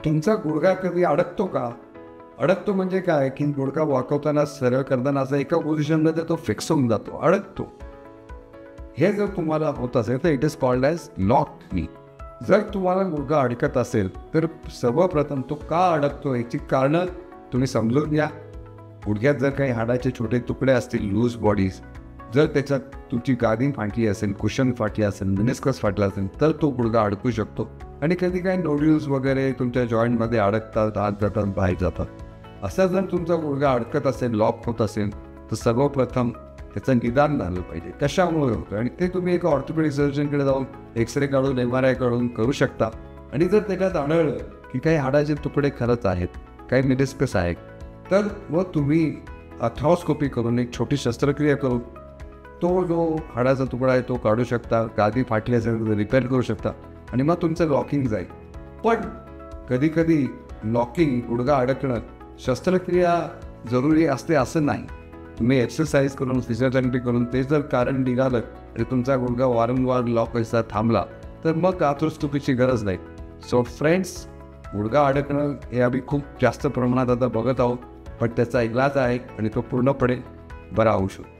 तुमचा गुडघा कधी अडकतो का? अडकतो म्हणजे काय की गुडघा वाकवताना सरळ करताना असं एका पोझिशनमध्ये तो फिक्स होऊन जातो, अडकतो. हे जर तुम्हाला होत असेल तर it is called as locked नी. जर तुम्हाला गुडघा अडकत असेल तर सर्वप्रथम तो का अडकतो याची कारणं तुम्ही समजून घ्या. गुडघ्यात जर काही हाडाचे छोटे तुकडे असतील, लूज बॉडीज, जर त्याच्यात तुमची गादी फाटली असेल, कुशन फाटली असेल, मिनिस्कस फाटला असेल तर तो गुडघा अडकू शकतो. आणि कधी काही नोड्यूल्स वगैरे तुमच्या जॉईंटमध्ये अडकतात, आत जातात, बाहेर जातात. असा जर तुमचा गुडघा अडकत असेल, लॉक होत असेल तर सर्वप्रथम त्याचं निदान झालं पाहिजे. कशामुळे होतं आणि ते तुम्ही एका ऑर्थोपेडिक सर्जनकडे जाऊन एक्सरे काढून, MRI काढून करू शकता. आणि जर त्याच्यात आढळलं की काही हाडाचे तुकडे खरंच आहेत, काही मेनिस्कस आहेत, तर मग तुम्ही आर्थ्रोस्कोपी करून एक छोटी शस्त्रक्रिया करून तो जो हाडाचा तुकडा आहे तो काढू शकता. गादी फाटली असेल तर रिपेअर करू शकता आणि मग तुमचं लॉकिंग जाईल. पण कधीकधी लॉकिंग, गुडघा अडकणं, शस्त्रक्रिया जरुरी असते असं नाही. तुम्ही एक्सरसाइज करून, फिजिओथेरपी करून ते जर कारण निघालं आणि तुमचा गुडघा वारंवार लॉक व्हायचा थांबला तर मग आर्थ्रोस्कोपीची गरज नाही. सो फ्रेंड्स, गुडघा अडकणं हे आम्ही खूप जास्त प्रमाणात आता बघत आहोत, पण त्याचा इलाज आहे आणि तो पूर्णपणे बरा होऊ शकतो.